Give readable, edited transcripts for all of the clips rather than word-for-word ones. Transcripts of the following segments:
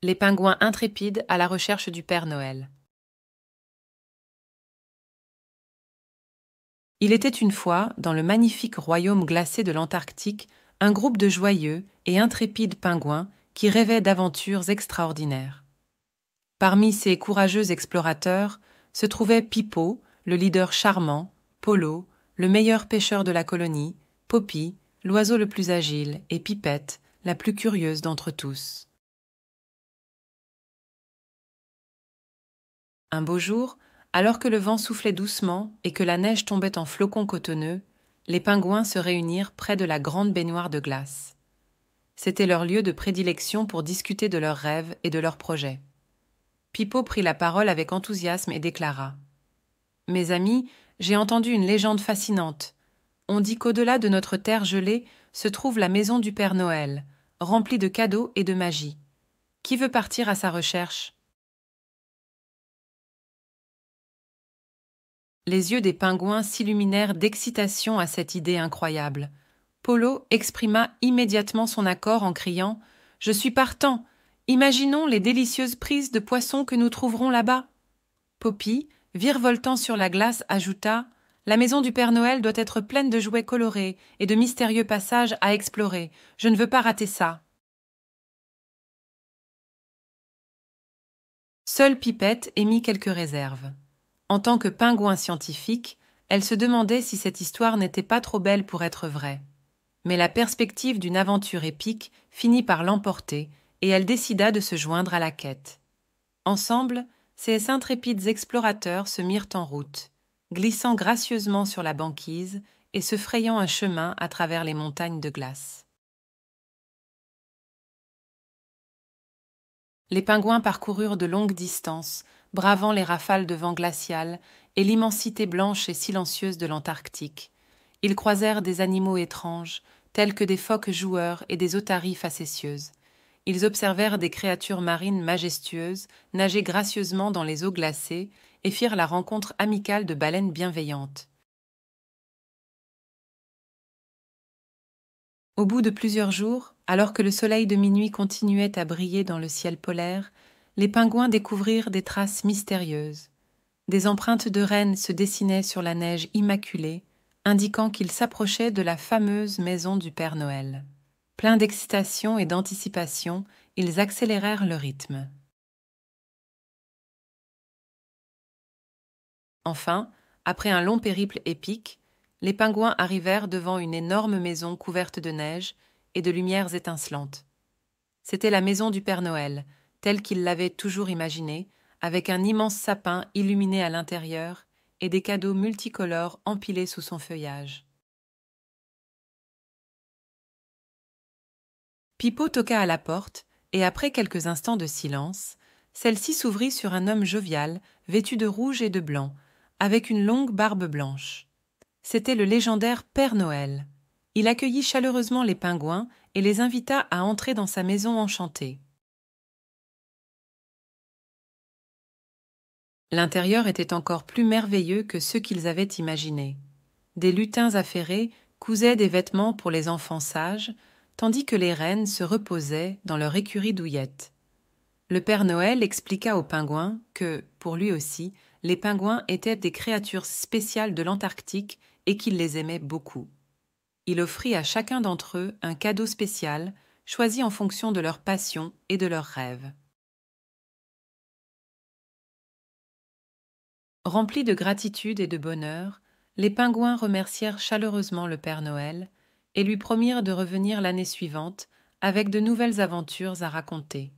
Les pingouins intrépides à la recherche du Père Noël. Il était une fois, dans le magnifique royaume glacé de l'Antarctique, un groupe de joyeux et intrépides pingouins qui rêvaient d'aventures extraordinaires. Parmi ces courageux explorateurs se trouvaient Pipo, le leader charmant, Polo, le meilleur pêcheur de la colonie, Poppy, l'oiseau le plus agile, et Pipette, la plus curieuse d'entre tous. Un beau jour, alors que le vent soufflait doucement et que la neige tombait en flocons cotonneux, les pingouins se réunirent près de la grande baignoire de glace. C'était leur lieu de prédilection pour discuter de leurs rêves et de leurs projets. Pipo prit la parole avec enthousiasme et déclara : « Mes amis, j'ai entendu une légende fascinante. On dit qu'au-delà de notre terre gelée se trouve la maison du Père Noël, remplie de cadeaux et de magie. Qui veut partir à sa recherche ? » Les yeux des pingouins s'illuminèrent d'excitation à cette idée incroyable. Polo exprima immédiatement son accord en criant : « Je suis partant. Imaginons les délicieuses prises de poissons que nous trouverons là-bas. » Poppy, virevoltant sur la glace, ajouta : « La maison du Père Noël doit être pleine de jouets colorés et de mystérieux passages à explorer. Je ne veux pas rater ça. » Seule Pipette émit quelques réserves. En tant que pingouin scientifique, elle se demandait si cette histoire n'était pas trop belle pour être vraie. Mais la perspective d'une aventure épique finit par l'emporter et elle décida de se joindre à la quête. Ensemble, ces intrépides explorateurs se mirent en route, glissant gracieusement sur la banquise et se frayant un chemin à travers les montagnes de glace. Les pingouins parcoururent de longues distances, bravant les rafales de vent glacial et l'immensité blanche et silencieuse de l'Antarctique. Ils croisèrent des animaux étranges, tels que des phoques joueurs et des otaries facétieuses. Ils observèrent des créatures marines majestueuses nager gracieusement dans les eaux glacées et firent la rencontre amicale de baleines bienveillantes. Au bout de plusieurs jours, alors que le soleil de minuit continuait à briller dans le ciel polaire, les pingouins découvrirent des traces mystérieuses. Des empreintes de rennes se dessinaient sur la neige immaculée, indiquant qu'ils s'approchaient de la fameuse maison du Père Noël. Pleins d'excitation et d'anticipation, ils accélérèrent le rythme. Enfin, après un long périple épique, les pingouins arrivèrent devant une énorme maison couverte de neige et de lumières étincelantes. C'était la maison du Père Noël, telle qu'ils l'avaient toujours imaginée, avec un immense sapin illuminé à l'intérieur et des cadeaux multicolores empilés sous son feuillage. Pipo toqua à la porte, et après quelques instants de silence, celle-ci s'ouvrit sur un homme jovial, vêtu de rouge et de blanc, avec une longue barbe blanche. C'était le légendaire Père Noël. Il accueillit chaleureusement les pingouins et les invita à entrer dans sa maison enchantée. L'intérieur était encore plus merveilleux que ceux qu'ils avaient imaginés. Des lutins affairés cousaient des vêtements pour les enfants sages, tandis que les reines se reposaient dans leur écurie douillette. Le Père Noël expliqua aux pingouins que, pour lui aussi, les pingouins étaient des créatures spéciales de l'Antarctique et qu'il les aimait beaucoup. Il offrit à chacun d'entre eux un cadeau spécial, choisi en fonction de leur passion et de leurs rêves. Remplis de gratitude et de bonheur, les pingouins remercièrent chaleureusement le Père Noël et lui promirent de revenir l'année suivante avec de nouvelles aventures à raconter.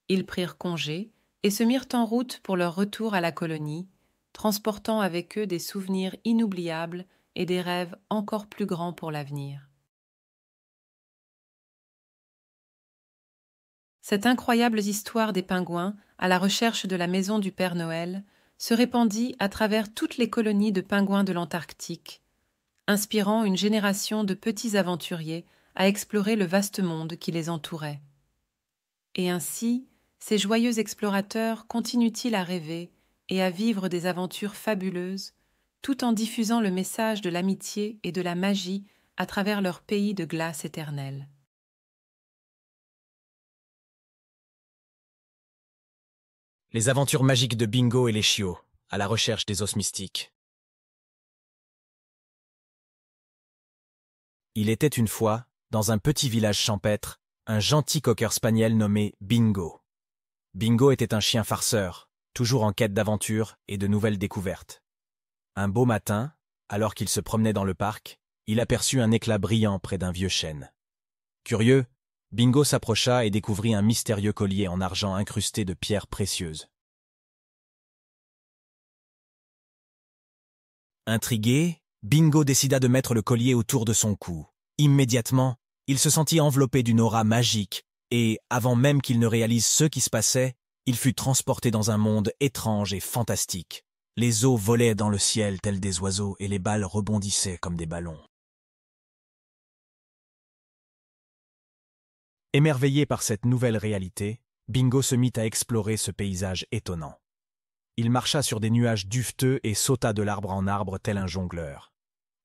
Ils prirent congé et se mirent en route pour leur retour à la colonie, transportant avec eux des souvenirs inoubliables et des rêves encore plus grands pour l'avenir. Cette incroyable histoire des pingouins à la recherche de la maison du Père Noël se répandit à travers toutes les colonies de pingouins de l'Antarctique, inspirant une génération de petits aventuriers à explorer le vaste monde qui les entourait. Et ainsi, ces joyeux explorateurs continuent-ils à rêver et à vivre des aventures fabuleuses, tout en diffusant le message de l'amitié et de la magie à travers leur pays de glace éternelle. Les aventures magiques de Bingo et les chiots, à la recherche des os mystiques. Il était une fois, dans un petit village champêtre, un gentil cocker spaniel nommé Bingo. Bingo était un chien farceur, toujours en quête d'aventures et de nouvelles découvertes. Un beau matin, alors qu'il se promenait dans le parc, il aperçut un éclat brillant près d'un vieux chêne. Curieux, Bingo s'approcha et découvrit un mystérieux collier en argent incrusté de pierres précieuses. Intrigué, Bingo décida de mettre le collier autour de son cou. Immédiatement, il se sentit enveloppé d'une aura magique, et, avant même qu'il ne réalise ce qui se passait, il fut transporté dans un monde étrange et fantastique. Les os volaient dans le ciel tels des oiseaux et les balles rebondissaient comme des ballons. Émerveillé par cette nouvelle réalité, Bingo se mit à explorer ce paysage étonnant. Il marcha sur des nuages duveteux et sauta de l'arbre en arbre tel un jongleur.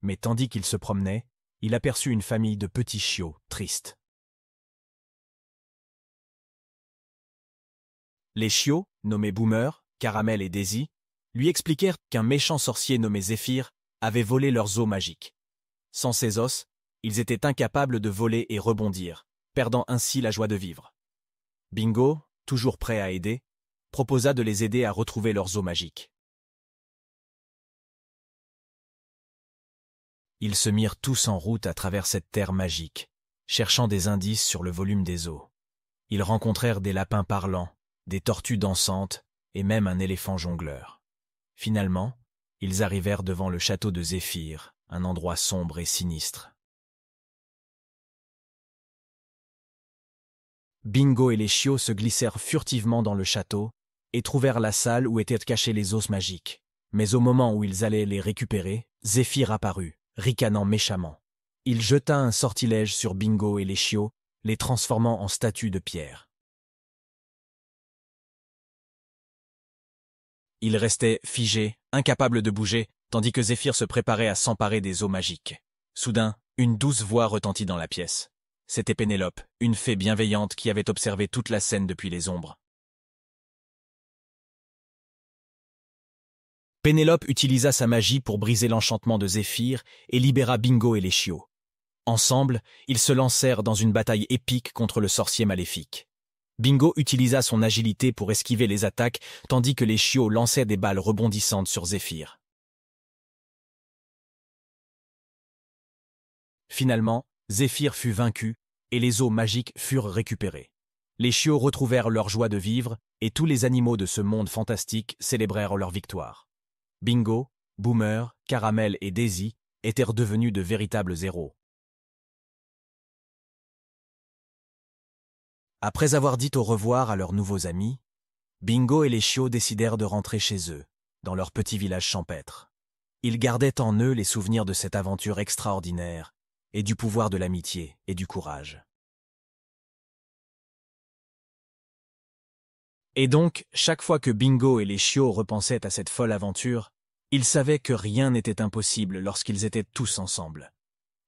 Mais tandis qu'il se promenait, il aperçut une famille de petits chiots tristes. Les chiots, nommés Boomer, Caramel et Daisy, lui expliquèrent qu'un méchant sorcier nommé Zéphyr avait volé leurs os magiques. Sans ces os, ils étaient incapables de voler et rebondir, perdant ainsi la joie de vivre. Bingo, toujours prêt à aider, proposa de les aider à retrouver leurs os magiques. Ils se mirent tous en route à travers cette terre magique, cherchant des indices sur le volume des os. Ils rencontrèrent des lapins parlants, des tortues dansantes et même un éléphant jongleur. Finalement, ils arrivèrent devant le château de Zéphyr, un endroit sombre et sinistre. Bingo et les chiots se glissèrent furtivement dans le château et trouvèrent la salle où étaient cachés les os magiques. Mais au moment où ils allaient les récupérer, Zéphyr apparut, ricanant méchamment. Il jeta un sortilège sur Bingo et les chiots, les transformant en statues de pierre. Ils restaient figés, incapables de bouger, tandis que Zéphyr se préparait à s'emparer des os magiques. Soudain, une douce voix retentit dans la pièce. C'était Pénélope, une fée bienveillante qui avait observé toute la scène depuis les ombres. Pénélope utilisa sa magie pour briser l'enchantement de Zéphyr et libéra Bingo et les chiots. Ensemble, ils se lancèrent dans une bataille épique contre le sorcier maléfique. Bingo utilisa son agilité pour esquiver les attaques, tandis que les chiots lançaient des balles rebondissantes sur Zéphyr. Finalement, Zéphyr fut vaincu et les os magiques furent récupérés. Les chiots retrouvèrent leur joie de vivre et tous les animaux de ce monde fantastique célébrèrent leur victoire. Bingo, Boomer, Caramel et Daisy étaient devenus de véritables héros. Après avoir dit au revoir à leurs nouveaux amis, Bingo et les chiots décidèrent de rentrer chez eux, dans leur petit village champêtre. Ils gardaient en eux les souvenirs de cette aventure extraordinaire et du pouvoir de l'amitié et du courage. Et donc, chaque fois que Bingo et les chiots repensaient à cette folle aventure, ils savaient que rien n'était impossible lorsqu'ils étaient tous ensemble.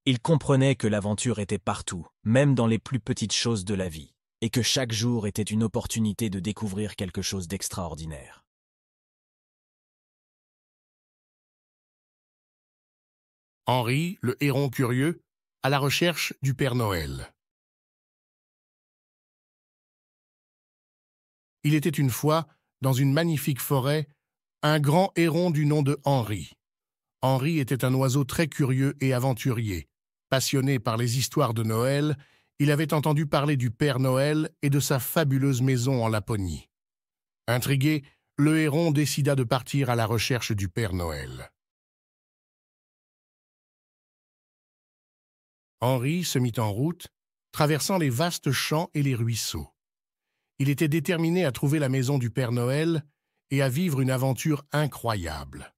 Ils comprenaient que l'aventure était partout, même dans les plus petites choses de la vie, et que chaque jour était une opportunité de découvrir quelque chose d'extraordinaire. Henri, le héron curieux, à la recherche du Père Noël. Il était une fois, dans une magnifique forêt, un grand héron du nom de Henri. Henri était un oiseau très curieux et aventurier. Passionné par les histoires de Noël, il avait entendu parler du Père Noël et de sa fabuleuse maison en Laponie. Intrigué, le héron décida de partir à la recherche du Père Noël. Henri se mit en route, traversant les vastes champs et les ruisseaux. Il était déterminé à trouver la maison du Père Noël et à vivre une aventure incroyable.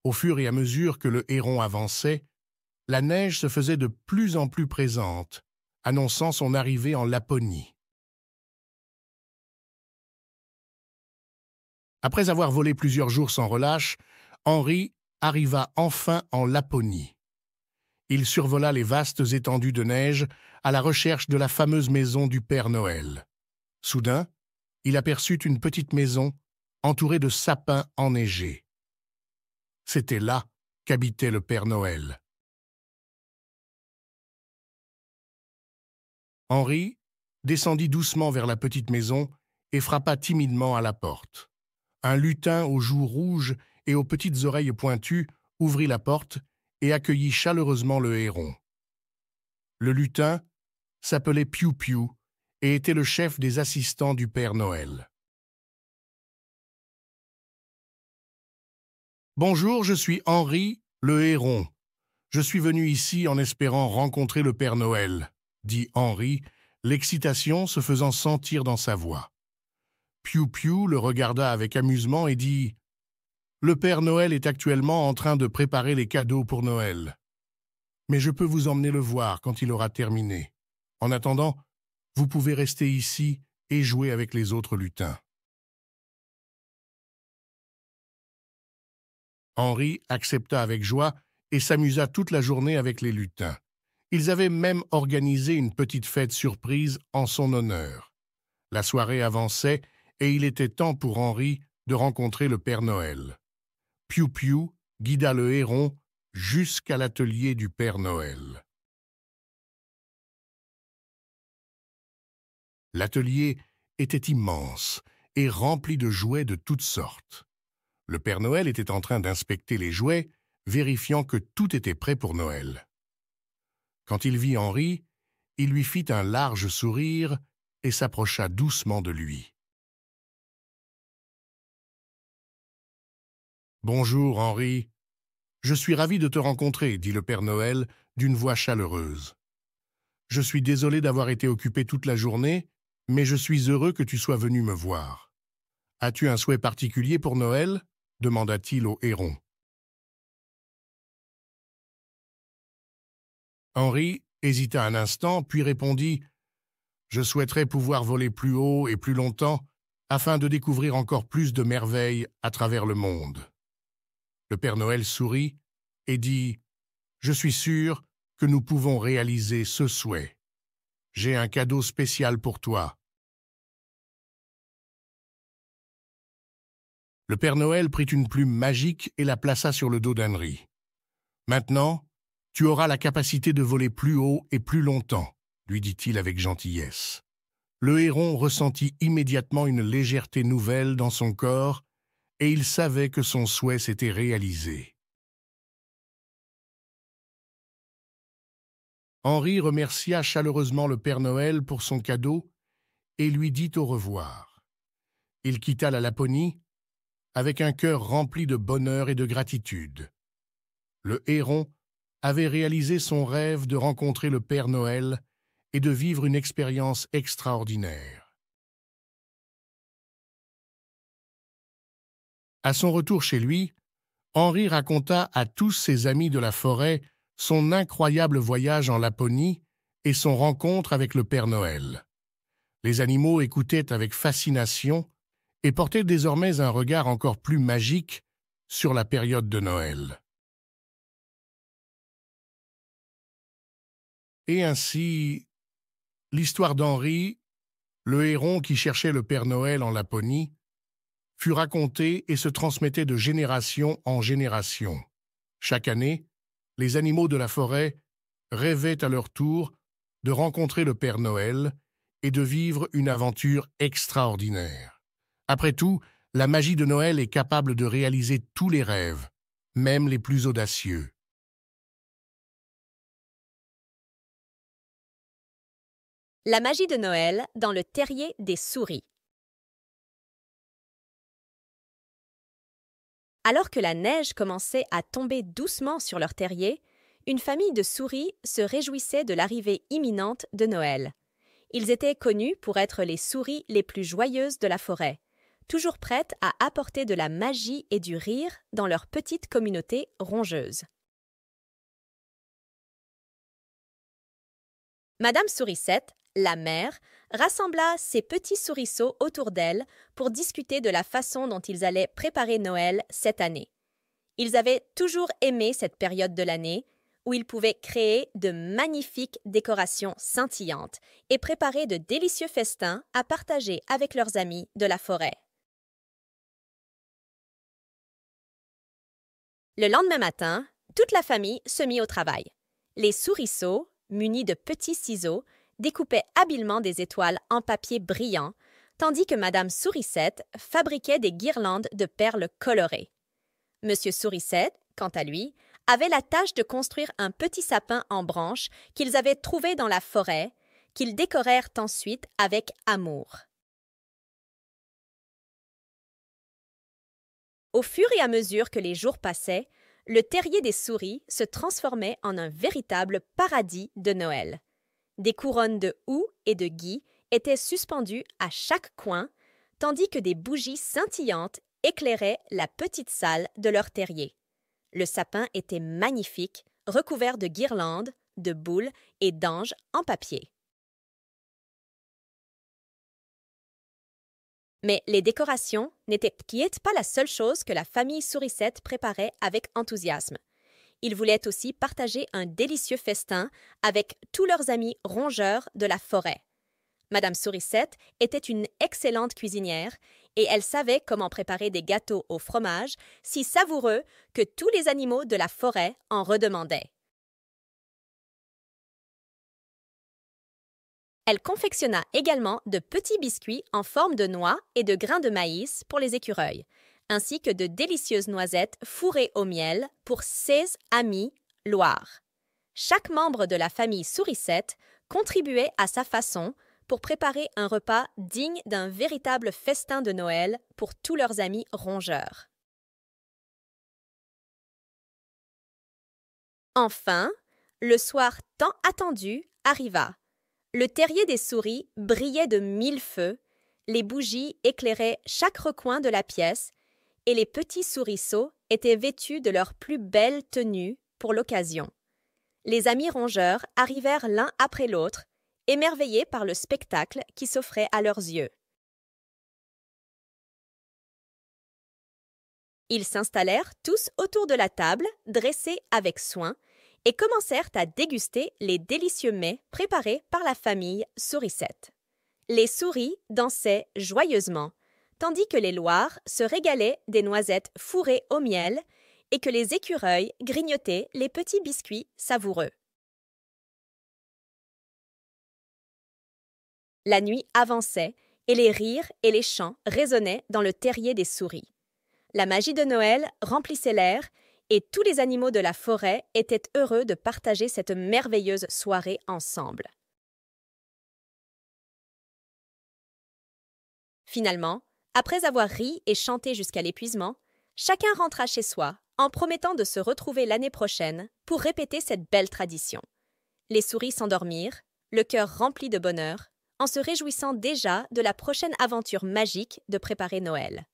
Au fur et à mesure que le héron avançait, la neige se faisait de plus en plus présente, annonçant son arrivée en Laponie. Après avoir volé plusieurs jours sans relâche, Henri arriva enfin en Laponie. Il survola les vastes étendues de neige à la recherche de la fameuse maison du Père Noël. Soudain, il aperçut une petite maison entourée de sapins enneigés. C'était là qu'habitait le Père Noël. Henri descendit doucement vers la petite maison et frappa timidement à la porte. Un lutin aux joues rouges et aux petites oreilles pointues ouvrit la porte et accueillit chaleureusement le héron. Le lutin s'appelait Piou Piou et était le chef des assistants du Père Noël. « Bonjour, je suis Henri, le héron. Je suis venu ici en espérant rencontrer le Père Noël, » dit Henri, l'excitation se faisant sentir dans sa voix. Piou Piou le regarda avec amusement et dit « Le Père Noël est actuellement en train de préparer les cadeaux pour Noël. Mais je peux vous emmener le voir quand il aura terminé. En attendant, vous pouvez rester ici et jouer avec les autres lutins. » Henri accepta avec joie et s'amusa toute la journée avec les lutins. Ils avaient même organisé une petite fête surprise en son honneur. La soirée avançait et il était temps pour Henri de rencontrer le Père Noël. Piou Piou guida le héron jusqu'à l'atelier du Père Noël. L'atelier était immense et rempli de jouets de toutes sortes. Le Père Noël était en train d'inspecter les jouets, vérifiant que tout était prêt pour Noël. Quand il vit Henri, il lui fit un large sourire et s'approcha doucement de lui. « Bonjour, Henri. Je suis ravi de te rencontrer, » dit le Père Noël d'une voix chaleureuse. « Je suis désolé d'avoir été occupé toute la journée, mais je suis heureux que tu sois venu me voir. As-tu un souhait particulier pour Noël ?» demanda-t-il au héron. Henri hésita un instant, puis répondit « Je souhaiterais pouvoir voler plus haut et plus longtemps afin de découvrir encore plus de merveilles à travers le monde. » Le Père Noël sourit et dit « Je suis sûr que nous pouvons réaliser ce souhait. J'ai un cadeau spécial pour toi. » Le Père Noël prit une plume magique et la plaça sur le dos d'Henri. « Maintenant, tu auras la capacité de voler plus haut et plus longtemps, » lui dit-il avec gentillesse. Le héron ressentit immédiatement une légèreté nouvelle dans son corps et il savait que son souhait s'était réalisé. Henri remercia chaleureusement le Père Noël pour son cadeau et lui dit au revoir. Il quitta la Laponie avec un cœur rempli de bonheur et de gratitude. Le héron avait réalisé son rêve de rencontrer le Père Noël et de vivre une expérience extraordinaire. À son retour chez lui, Henri raconta à tous ses amis de la forêt son incroyable voyage en Laponie et son rencontre avec le Père Noël. Les animaux écoutaient avec fascination et portaient désormais un regard encore plus magique sur la période de Noël. Et ainsi, l'histoire d'Henri, le héron qui cherchait le Père Noël en Laponie, fut racontée et se transmettait de génération en génération. Chaque année, les animaux de la forêt rêvaient à leur tour de rencontrer le Père Noël et de vivre une aventure extraordinaire. Après tout, la magie de Noël est capable de réaliser tous les rêves, même les plus audacieux. La magie de Noël dans le terrier des souris. Alors que la neige commençait à tomber doucement sur leur terrier, une famille de souris se réjouissait de l'arrivée imminente de Noël. Ils étaient connus pour être les souris les plus joyeuses de la forêt, toujours prêtes à apporter de la magie et du rire dans leur petite communauté rongeuse. Madame Sourisette, la mère, rassembla ses petits souriceaux autour d'elle pour discuter de la façon dont ils allaient préparer Noël cette année. Ils avaient toujours aimé cette période de l'année où ils pouvaient créer de magnifiques décorations scintillantes et préparer de délicieux festins à partager avec leurs amis de la forêt. Le lendemain matin, toute la famille se mit au travail. Les souriceaux, munis de petits ciseaux, découpaient habilement des étoiles en papier brillant, tandis que Madame Sourisette fabriquait des guirlandes de perles colorées. Monsieur Sourisette, quant à lui, avait la tâche de construire un petit sapin en branches qu'ils avaient trouvé dans la forêt, qu'ils décorèrent ensuite avec amour. Au fur et à mesure que les jours passaient, le terrier des souris se transformait en un véritable paradis de Noël. Des couronnes de houx et de gui étaient suspendues à chaque coin, tandis que des bougies scintillantes éclairaient la petite salle de leur terrier. Le sapin était magnifique, recouvert de guirlandes, de boules et d'anges en papier. Mais les décorations n'étaient pas la seule chose que la famille Sourisette préparait avec enthousiasme. Ils voulaient aussi partager un délicieux festin avec tous leurs amis rongeurs de la forêt. Madame Sourisette était une excellente cuisinière et elle savait comment préparer des gâteaux au fromage si savoureux que tous les animaux de la forêt en redemandaient. Elle confectionna également de petits biscuits en forme de noix et de grains de maïs pour les écureuils, ainsi que de délicieuses noisettes fourrées au miel pour 16 amis Loire. Chaque membre de la famille Sourisette contribuait à sa façon pour préparer un repas digne d'un véritable festin de Noël pour tous leurs amis rongeurs. Enfin, le soir tant attendu arriva. Le terrier des souris brillait de 1000 feux, les bougies éclairaient chaque recoin de la pièce et les petits souriceaux étaient vêtus de leurs plus belles tenues pour l'occasion. Les amis rongeurs arrivèrent l'un après l'autre, émerveillés par le spectacle qui s'offrait à leurs yeux. Ils s'installèrent tous autour de la table, dressée avec soin, et commencèrent à déguster les délicieux mets préparés par la famille Sourisette. Les souris dansaient joyeusement, tandis que les loirs se régalaient des noisettes fourrées au miel et que les écureuils grignotaient les petits biscuits savoureux. La nuit avançait et les rires et les chants résonnaient dans le terrier des souris. La magie de Noël remplissait l'air et tous les animaux de la forêt étaient heureux de partager cette merveilleuse soirée ensemble. Finalement, après avoir ri et chanté jusqu'à l'épuisement, chacun rentra chez soi en promettant de se retrouver l'année prochaine pour répéter cette belle tradition. Les souris s'endormirent, le cœur rempli de bonheur, en se réjouissant déjà de la prochaine aventure magique de préparer Noël.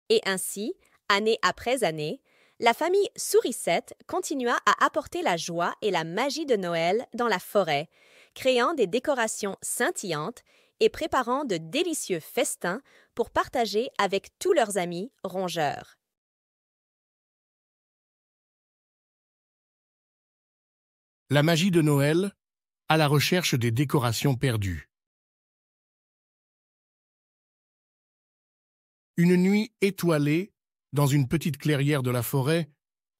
Et ainsi, année après année, la famille Sourisette continua à apporter la joie et la magie de Noël dans la forêt, créant des décorations scintillantes et préparant de délicieux festins pour partager avec tous leurs amis rongeurs. La magie de Noël à la recherche des décorations perdues. Une nuit étoilée, dans une petite clairière de la forêt,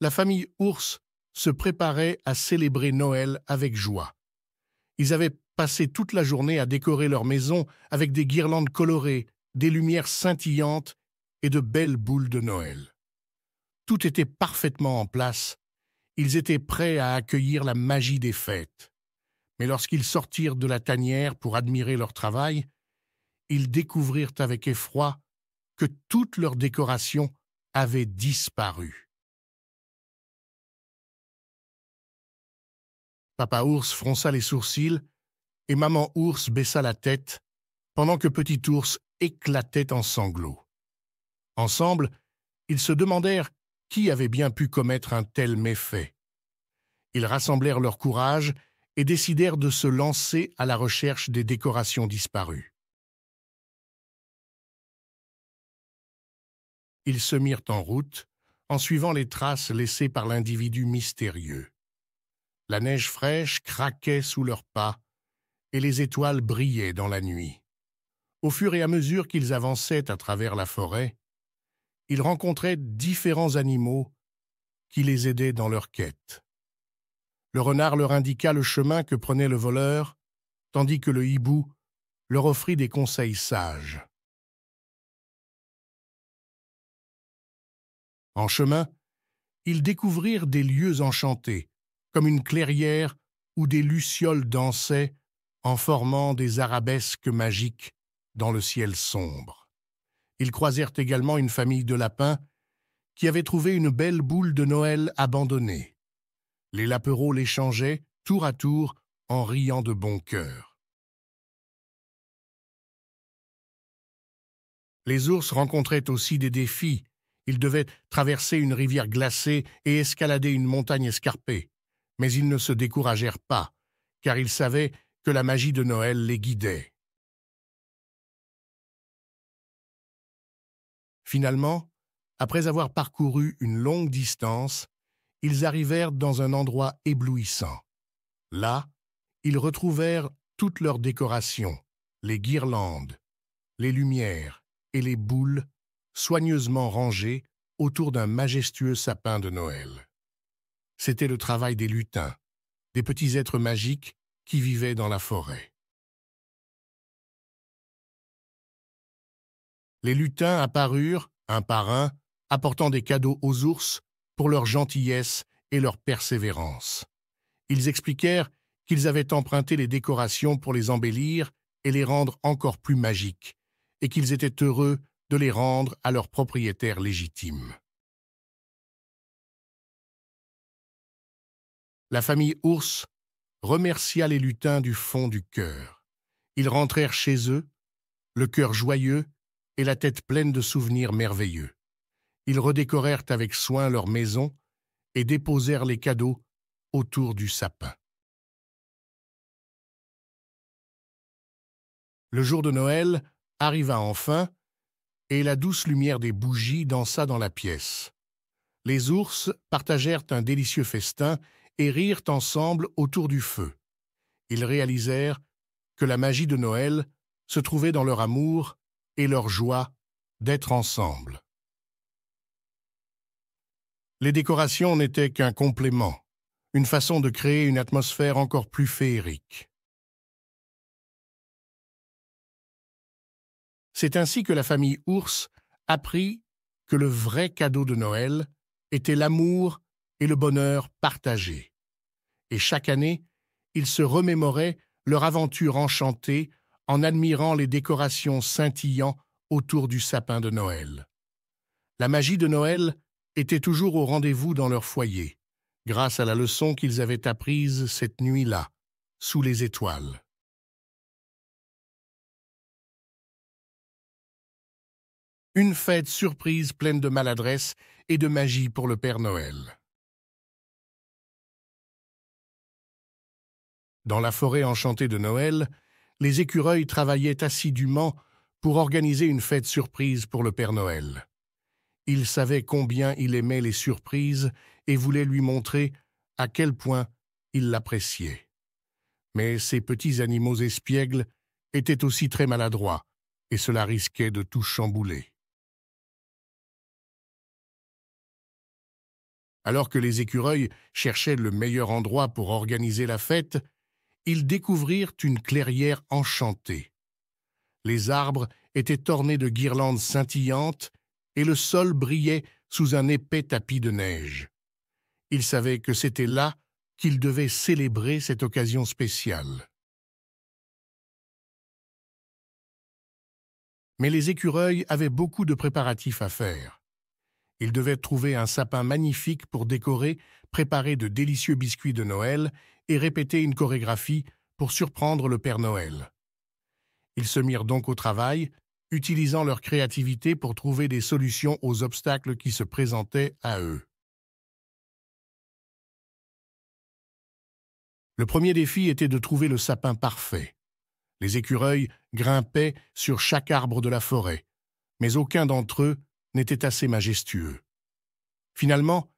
la famille Ours se préparait à célébrer Noël avec joie. Ils avaient passé toute la journée à décorer leur maison avec des guirlandes colorées, des lumières scintillantes et de belles boules de Noël. Tout était parfaitement en place. Ils étaient prêts à accueillir la magie des fêtes. Mais lorsqu'ils sortirent de la tanière pour admirer leur travail, ils découvrirent avec effroi que toutes leurs décorations avaient disparu. Papa Ours fronça les sourcils et Maman Ours baissa la tête pendant que Petit Ours éclatait en sanglots. Ensemble, ils se demandèrent qui avait bien pu commettre un tel méfait. Ils rassemblèrent leur courage et décidèrent de se lancer à la recherche des décorations disparues. Ils se mirent en route, en suivant les traces laissées par l'individu mystérieux. La neige fraîche craquait sous leurs pas et les étoiles brillaient dans la nuit. Au fur et à mesure qu'ils avançaient à travers la forêt, ils rencontraient différents animaux qui les aidaient dans leur quête. Le renard leur indiqua le chemin que prenait le voleur, tandis que le hibou leur offrit des conseils sages. En chemin, ils découvrirent des lieux enchantés, comme une clairière où des lucioles dansaient en formant des arabesques magiques dans le ciel sombre. Ils croisèrent également une famille de lapins qui avait trouvé une belle boule de Noël abandonnée. Les lapereaux l'échangeaient tour à tour en riant de bon cœur. Les ours rencontraient aussi des défis. Ils devaient traverser une rivière glacée et escalader une montagne escarpée. Mais ils ne se découragèrent pas, car ils savaient que la magie de Noël les guidait. Finalement, après avoir parcouru une longue distance, ils arrivèrent dans un endroit éblouissant. Là, ils retrouvèrent toutes leurs décorations, les guirlandes, les lumières et les boules soigneusement rangées autour d'un majestueux sapin de Noël. C'était le travail des lutins, des petits êtres magiques qui vivaient dans la forêt. Les lutins apparurent, un par un, apportant des cadeaux aux ours pour leur gentillesse et leur persévérance. Ils expliquèrent qu'ils avaient emprunté les décorations pour les embellir et les rendre encore plus magiques, et qu'ils étaient heureux de les rendre à leurs propriétaires légitimes. La famille ours remercia les lutins du fond du cœur. Ils rentrèrent chez eux, le cœur joyeux et la tête pleine de souvenirs merveilleux. Ils redécorèrent avec soin leur maison et déposèrent les cadeaux autour du sapin. Le jour de Noël arriva enfin, et la douce lumière des bougies dansa dans la pièce. Les ours partagèrent un délicieux festin et rirent ensemble autour du feu. Ils réalisèrent que la magie de Noël se trouvait dans leur amour et leur joie d'être ensemble. Les décorations n'étaient qu'un complément, une façon de créer une atmosphère encore plus féerique. C'est ainsi que la famille ours apprit que le vrai cadeau de Noël était l'amour et le bonheur partagés. Et chaque année, ils se remémoraient leur aventure enchantée en admirant les décorations scintillant autour du sapin de Noël. La magie de Noël était toujours au rendez-vous dans leur foyer, grâce à la leçon qu'ils avaient apprise cette nuit-là, sous les étoiles. Une fête surprise pleine de maladresse et de magie pour le Père Noël. Dans la forêt enchantée de Noël, les écureuils travaillaient assidûment pour organiser une fête surprise pour le Père Noël. Ils savaient combien il aimait les surprises et voulaient lui montrer à quel point il l'appréciait. Mais ces petits animaux espiègles étaient aussi très maladroits, et cela risquait de tout chambouler. Alors que les écureuils cherchaient le meilleur endroit pour organiser la fête, ils découvrirent une clairière enchantée. Les arbres étaient ornés de guirlandes scintillantes et le sol brillait sous un épais tapis de neige. Ils savaient que c'était là qu'ils devaient célébrer cette occasion spéciale. Mais les écureuils avaient beaucoup de préparatifs à faire. Ils devaient trouver un sapin magnifique pour décorer, préparer de délicieux biscuits de Noël et répéter une chorégraphie pour surprendre le Père Noël. Ils se mirent donc au travail, utilisant leur créativité pour trouver des solutions aux obstacles qui se présentaient à eux. Le premier défi était de trouver le sapin parfait. Les écureuils grimpaient sur chaque arbre de la forêt, mais aucun d'entre eux n'était assez majestueux. Finalement,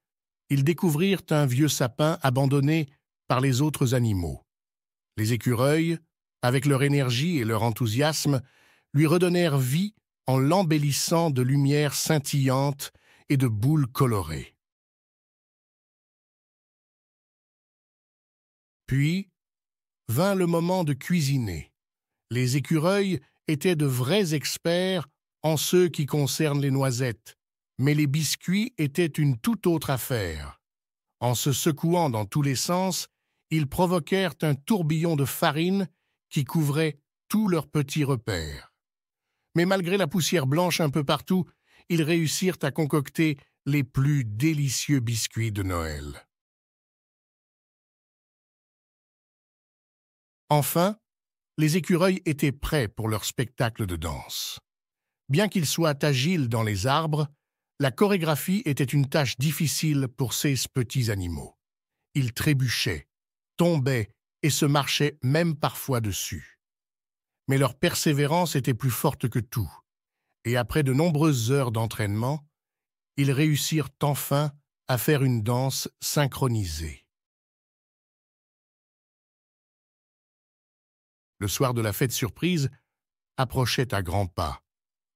ils découvrirent un vieux sapin abandonné par les autres animaux. Les écureuils, avec leur énergie et leur enthousiasme, lui redonnèrent vie en l'embellissant de lumières scintillantes et de boules colorées. Puis vint le moment de cuisiner. Les écureuils étaient de vrais experts en ce qui concerne les noisettes, mais les biscuits étaient une toute autre affaire. En se secouant dans tous les sens, ils provoquèrent un tourbillon de farine qui couvrait tous leurs petits repères. Mais malgré la poussière blanche un peu partout, ils réussirent à concocter les plus délicieux biscuits de Noël. Enfin, les écureuils étaient prêts pour leur spectacle de danse. Bien qu'ils soient agiles dans les arbres, la chorégraphie était une tâche difficile pour ces petits animaux. Ils trébuchaient, tombaient et se marchaient même parfois dessus. Mais leur persévérance était plus forte que tout, et après de nombreuses heures d'entraînement, ils réussirent enfin à faire une danse synchronisée. Le soir de la fête surprise approchait à grands pas.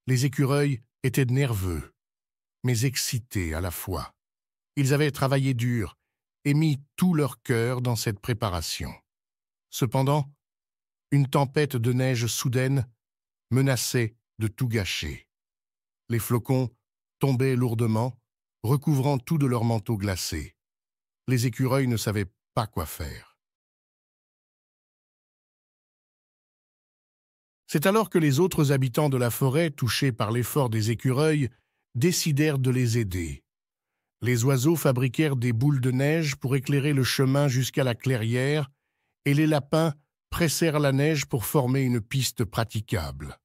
Les écureuils étaient nerveux, mais excités à la fois. Ils avaient travaillé dur et mis tout leur cœur dans cette préparation. Cependant, une tempête de neige soudaine menaçait de tout gâcher. Les flocons tombaient lourdement, recouvrant tout de leur manteau glacé. Les écureuils ne savaient pas quoi faire. C'est alors que les autres habitants de la forêt, touchés par l'effort des écureuils, décidèrent de les aider. Les oiseaux fabriquèrent des boules de neige pour éclairer le chemin jusqu'à la clairière, et les lapins pressèrent la neige pour former une piste praticable.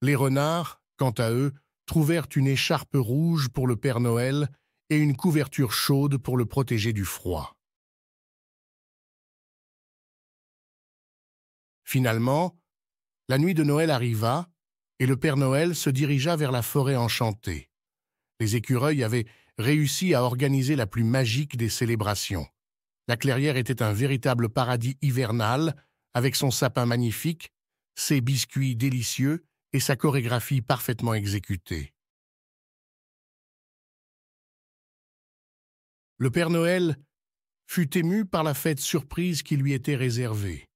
Les renards, quant à eux, trouvèrent une écharpe rouge pour le Père Noël et une couverture chaude pour le protéger du froid. Finalement, la nuit de Noël arriva et le Père Noël se dirigea vers la forêt enchantée. Les écureuils avaient réussi à organiser la plus magique des célébrations. La clairière était un véritable paradis hivernal, avec son sapin magnifique, ses biscuits délicieux et sa chorégraphie parfaitement exécutée. Le Père Noël fut ému par la fête surprise qui lui était réservée.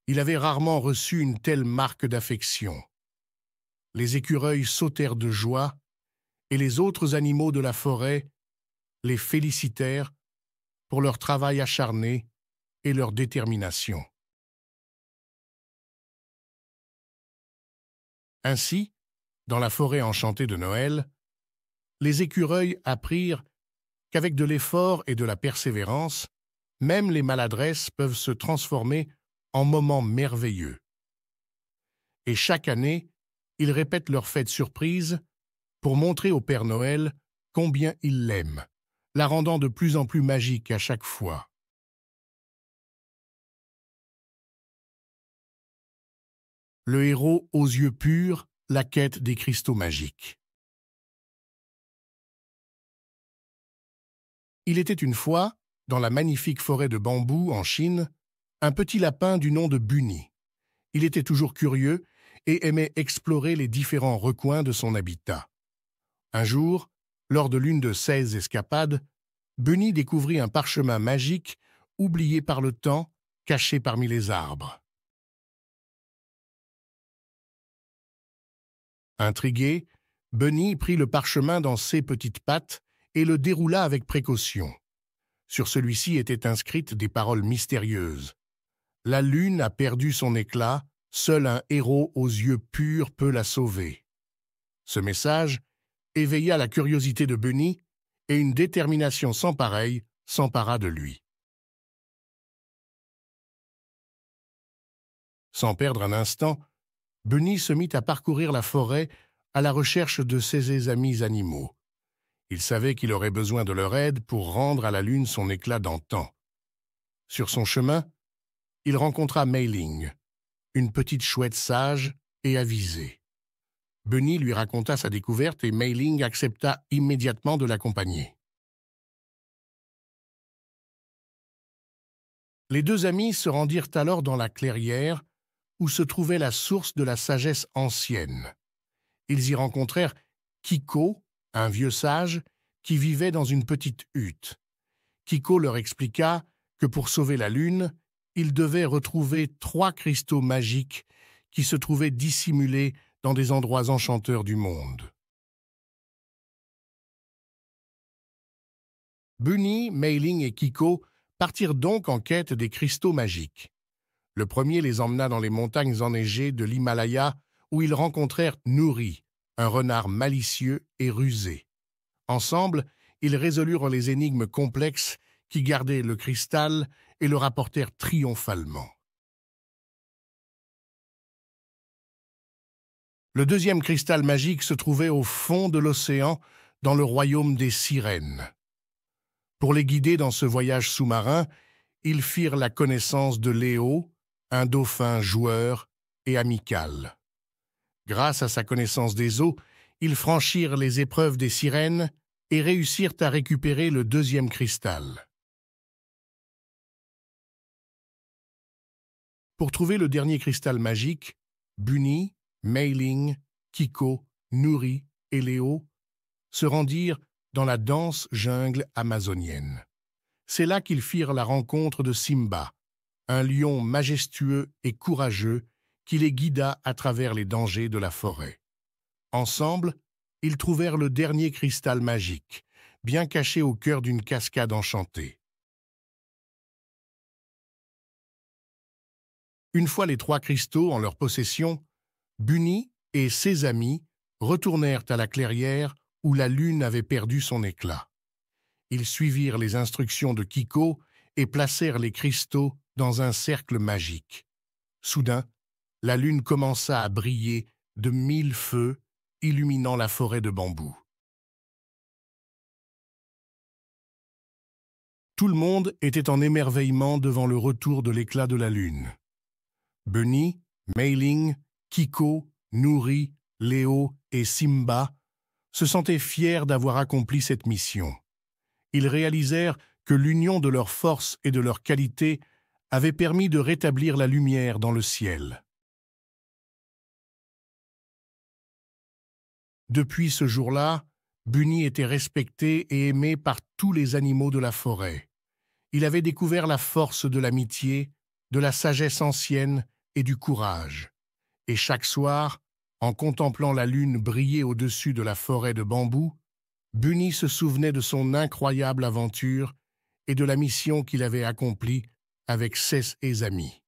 Il avait rarement reçu une telle marque d'affection. Les écureuils sautèrent de joie, et les autres animaux de la forêt les félicitèrent pour leur travail acharné et leur détermination. Ainsi, dans la forêt enchantée de Noël, les écureuils apprirent qu'avec de l'effort et de la persévérance, même les maladresses peuvent se transformer en moments merveilleux. Et chaque année, ils répètent leur fête surprise pour montrer au Père Noël combien ils l'aiment, la rendant de plus en plus magique à chaque fois. Le héros aux yeux purs, la quête des cristaux magiques. Il était une fois, dans la magnifique forêt de bambous en Chine, un petit lapin du nom de Bunny. Il était toujours curieux et aimait explorer les différents recoins de son habitat. Un jour, lors de l'une de ses escapades, Bunny découvrit un parchemin magique oublié par le temps, caché parmi les arbres. Intrigué, Bunny prit le parchemin dans ses petites pattes et le déroula avec précaution. Sur celui-ci étaient inscrites des paroles mystérieuses. La lune a perdu son éclat, seul un héros aux yeux purs peut la sauver. Ce message éveilla la curiosité de Bunny et une détermination sans pareille s'empara de lui. Sans perdre un instant, Bunny se mit à parcourir la forêt à la recherche de ses amis animaux. Il savait qu'il aurait besoin de leur aide pour rendre à la lune son éclat d'antan. Sur son chemin, il rencontra Mei Ling, une petite chouette sage et avisée. Bunny lui raconta sa découverte et Mei Ling accepta immédiatement de l'accompagner. Les deux amis se rendirent alors dans la clairière où se trouvait la source de la sagesse ancienne. Ils y rencontrèrent Kiko, un vieux sage, qui vivait dans une petite hutte. Kiko leur expliqua que pour sauver la Lune, ils devaient retrouver 3 cristaux magiques qui se trouvaient dissimulés dans des endroits enchanteurs du monde. Bunny, Mei-Ling et Kiko partirent donc en quête des cristaux magiques. Le premier les emmena dans les montagnes enneigées de l'Himalaya où ils rencontrèrent Nouri, un renard malicieux et rusé. Ensemble, ils résolurent les énigmes complexes qui gardaient le cristal et le rapportèrent triomphalement. Le deuxième cristal magique se trouvait au fond de l'océan, dans le royaume des sirènes. Pour les guider dans ce voyage sous-marin, ils firent la connaissance de Léo, un dauphin joueur et amical. Grâce à sa connaissance des eaux, ils franchirent les épreuves des sirènes et réussirent à récupérer le deuxième cristal. Pour trouver le dernier cristal magique, Bunny, Mei-Ling, Kiko, Nouri et Léo se rendirent dans la dense jungle amazonienne. C'est là qu'ils firent la rencontre de Simba, un lion majestueux et courageux qui les guida à travers les dangers de la forêt. Ensemble, ils trouvèrent le dernier cristal magique, bien caché au cœur d'une cascade enchantée. Une fois les 3 cristaux en leur possession, Bunny et ses amis retournèrent à la clairière où la lune avait perdu son éclat. Ils suivirent les instructions de Kiko et placèrent les cristaux dans un cercle magique. Soudain, la lune commença à briller de 1000 feux, illuminant la forêt de bambous. Tout le monde était en émerveillement devant le retour de l'éclat de la lune. Bunny, Mei-Ling, Kiko, Nouri, Léo et Simba se sentaient fiers d'avoir accompli cette mission. Ils réalisèrent que l'union de leurs forces et de leurs qualités avait permis de rétablir la lumière dans le ciel. Depuis ce jour-là, Bunny était respecté et aimé par tous les animaux de la forêt. Il avait découvert la force de l'amitié, de la sagesse ancienne et du courage. Et chaque soir, en contemplant la lune briller au-dessus de la forêt de bambous, Bunny se souvenait de son incroyable aventure et de la mission qu'il avait accomplie avec ses amis.